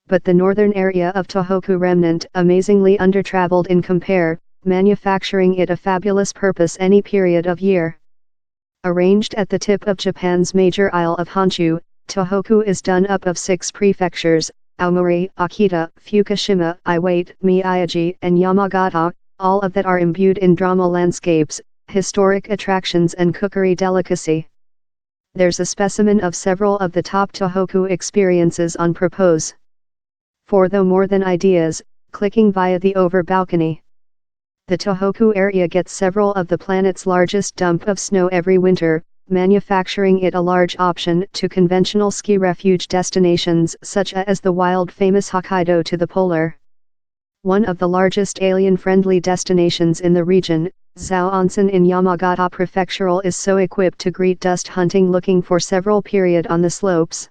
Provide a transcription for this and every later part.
but the northern area of Tohoku remnant amazingly undertraveled in compare, manufacturing it a fabulous purpose any period of year. Arranged at the tip of Japan's major isle of Honshu, Tohoku is done up of 6 prefectures: Aomori, Akita, Fukushima, Iwate, Miyagi, and Yamagata, all of that are imbued in drama landscapes, historic attractions and cookery delicacy. There's a specimen of several of the top Tohoku experiences on Propose. For though more than ideas, clicking via the over balcony. The Tohoku area gets several of the planet's largest dump of snow every winter, manufacturing it a large option to conventional ski refuge destinations such as the wild famous Hokkaido to the polar. One of the largest alien-friendly destinations in the region, Zao Onsen in Yamagata Prefectural, is so equipped to greet dust hunting looking for several period on the slopes.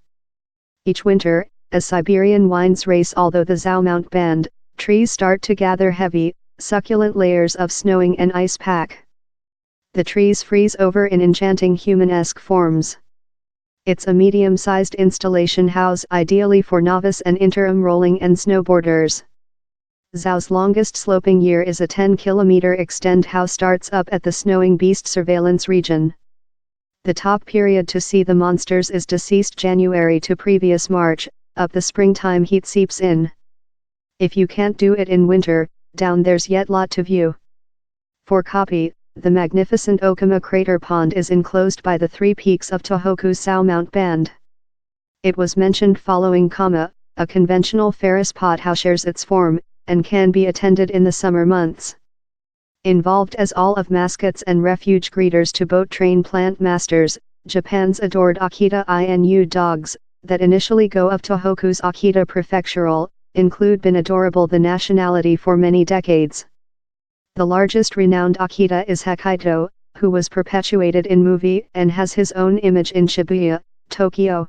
Each winter, as Siberian winds race although the Zao Mount band, trees start to gather heavy, succulent layers of snowing and ice pack. The trees freeze over in enchanting human-esque forms. It's a medium-sized installation house ideally for novice and interim rolling and snowboarders. Zao's longest sloping year is a 10-kilometer extend house starts up at the Snowing Beast Surveillance Region. The top period to see the monsters is deceased January to previous March, up the springtime heat seeps in. If you can't do it in winter, down there's yet lot to view. For copy, the magnificent Okuma crater pond is enclosed by the 3 peaks of Tohoku's Zao Mount band. It was mentioned following a conventional Ferris pothouse shares its form, and can be attended in the summer months. Involved as all of mascots and refuge greeters to boat train plant masters, Japan's adored Akita Inu dogs, that initially go of Tohoku's Akita Prefectural, include been adorable the nationality for many decades. The largest renowned Akita is Hokkaido, who was perpetuated in movie and has his own image in Shibuya, Tokyo.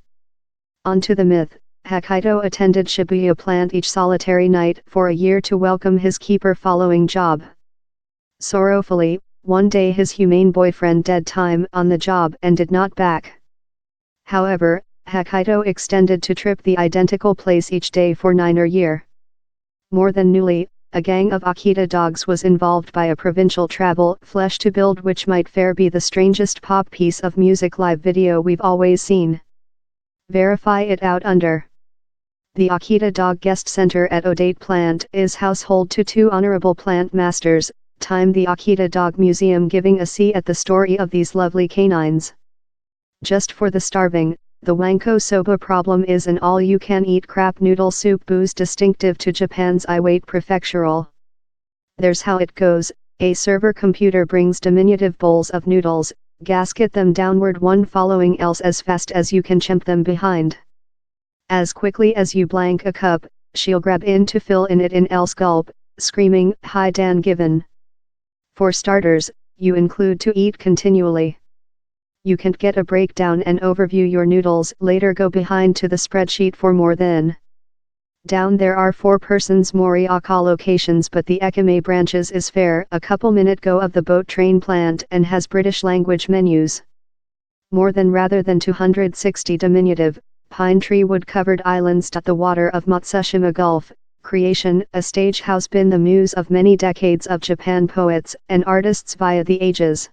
On to the myth. Hokkaido attended Shibuya plant each solitary night for a year to welcome his keeper following job. Sorrowfully, one day his humane boyfriend dead time on the job and did not back. However, Hokkaido extended to trip the identical place each day for 9 year. More than newly, a gang of Akita dogs was involved by a provincial travel flesh to build which might fair be the strangest pop piece of music live video we've always seen. Verify it out under. The Akita Dog Guest Center at Odate Plant is household to 2 honorable plant masters, time the Akita Dog Museum giving a see at the story of these lovely canines. Just for the starving, the Wanko soba problem is an all-you-can-eat crap noodle soup booze distinctive to Japan's Iwate Prefectural. There's how it goes: a server computer brings diminutive bowls of noodles, gasket them downward one following else as fast as you can chimp them behind. As quickly as you blank a cup, she'll grab in to fill in it in else gulp, screaming, "Hi Dan given." For starters, you include to eat continually. You can't get a breakdown and overview your noodles, later go behind to the spreadsheet for more than. Down there are 4 persons Moriaka locations, but the Ekime branches is fair a couple minute go of the boat train plant and has British language menus. More than rather than 260 diminutive, pine tree wood covered islands dot the water of Matsushima Gulf, creation, a stage house been the muse of many decades of Japan poets and artists via the ages.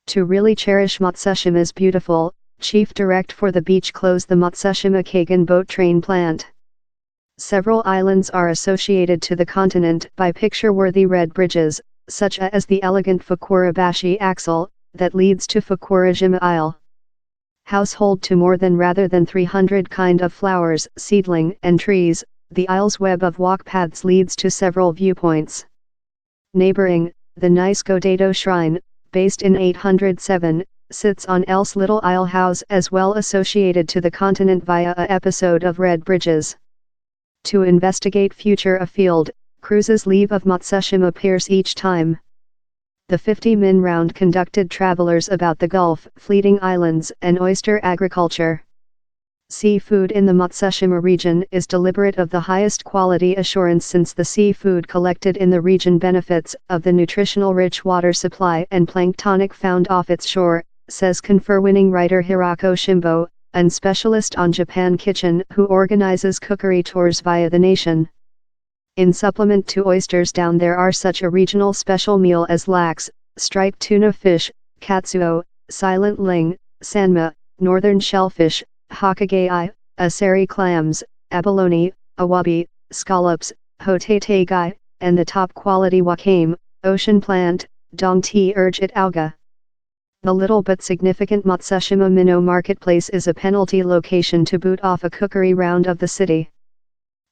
To really cherish Matsushima's beautiful, chief direct for the beach close the Matsushima Kagan boat train plant. Several islands are associated to the continent by picture-worthy red bridges, such as the elegant Fukurabashi axle, that leads to Fukurajima Isle. Household to more than rather than 300 kind of flowers, seedling and trees, the isle's web of walk paths leads to several viewpoints. Neighboring, the nice Godado Shrine, based in 807, sits on Else Little Isle House as well associated to the continent via a episode of Red Bridges. To investigate future afield, cruises leave of Matsushima Pierce each time. The 50-min round conducted travelers about the Gulf, fleeting islands and oyster agriculture. Seafood in the Matsushima region is deliberate of the highest quality assurance since the seafood collected in the region benefits of the nutritional rich water supply and planktonic found off its shore, says confer-winning writer Hirako Shimbo, and specialist on Japan Kitchen who organizes cookery tours via the nation. In supplement to oysters down there are such a regional special meal as lax, striped tuna fish, katsuo, silent ling, sanma, northern shellfish, hokkaigai, asari clams, abalone, awabi, scallops, hotate gai, and the top quality wakame, ocean plant, dongti urgit alga. The little but significant Matsushima Minnow Marketplace is a penalty location to boot off a cookery round of the city.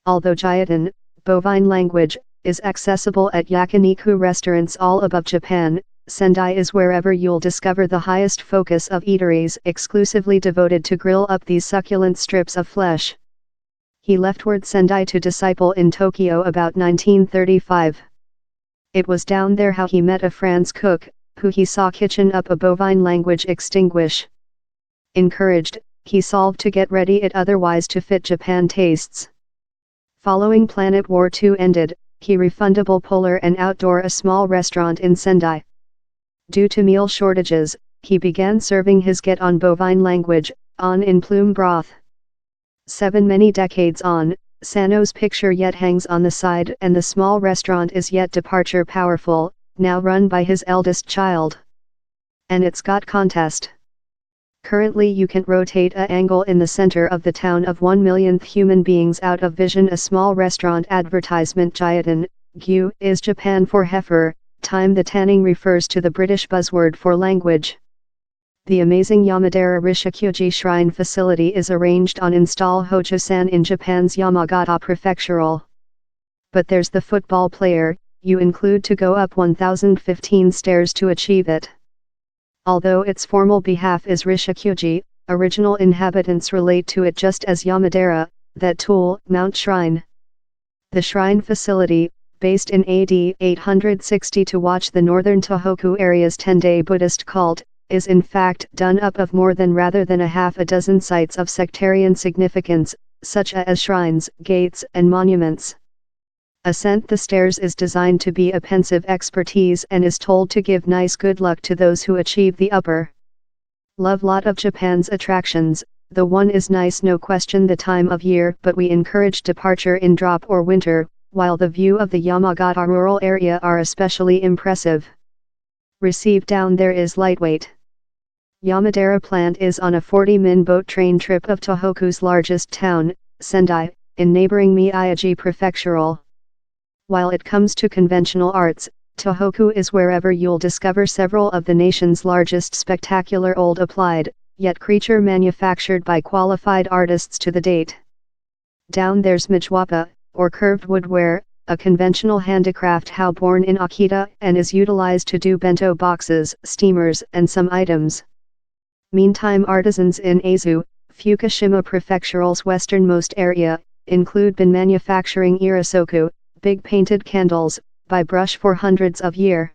Although Jiatan, bovine language, is accessible at yakiniku restaurants all above Japan, Sendai is wherever you'll discover the highest focus of eateries exclusively devoted to grill up these succulent strips of flesh. He leftward Sendai to disciple in Tokyo about 1935. It was down there how he met a Franz cook, who he saw kitchen up a bovine language extinguish. Encouraged, he solved to get ready it otherwise to fit Japan tastes. Following Planet War II ended, he refundable polar and outdoor a small restaurant in Sendai. Due to meal shortages, he began serving his get on bovine language, on in plume broth. Many decades on, Sano's picture yet hangs on the side and the small restaurant is yet departure powerful, now run by his eldest child. And it's got contest. Currently you can rotate a angle in the center of the town of 1 millionth human beings out of vision a small restaurant advertisement Jiatan, Gyu is Japan for heifer, time the tanning refers to the British buzzword for language. The amazing Yamadera Rishikyuji Shrine facility is arranged on install Hojosan in Japan's Yamagata prefectural. But there's the football player, you include to go up 1015 stairs to achieve it. Although its formal behalf is Rishikyuji, original inhabitants relate to it just as Yamadera, that tool, Mount Shrine. The shrine facility, based in AD 860 to watch the northern Tohoku area's 10-day Buddhist cult, is in fact done up of more than rather than a half a dozen sites of sectarian significance, such as shrines, gates and monuments. Ascent the stairs is designed to be a pensive expertise and is told to give nice good luck to those who achieve the upper. Love lot of Japan's attractions, the one is nice no question the time of year but we encourage departure in drop or winter, while the view of the Yamagata rural area are especially impressive. Received down there is lightweight. Yamadera plant is on a 40-min boat train trip of Tohoku's largest town, Sendai, in neighboring Miyagi prefectural. While it comes to conventional arts, Tohoku is wherever you'll discover several of the nation's largest spectacular old applied, yet creature manufactured by qualified artists to the date. Down there's Mijwapa, or curved woodware, a conventional handicraft how born in Akita and is utilized to do bento boxes, steamers and some items. Meantime artisans in Aizu, Fukushima prefectural's westernmost area, include been manufacturing irasoku, big painted candles, by brush for hundreds of years.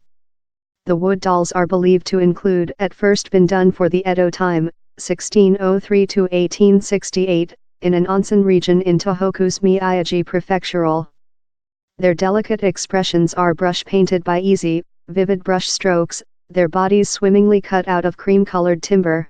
The wood dolls are believed to include at first been done for the Edo time, 1603 to 1868, in an onsen region in Tohoku's Miyagi prefectural. Their delicate expressions are brush painted by easy, vivid brush strokes, their bodies swimmingly cut out of cream-colored timber.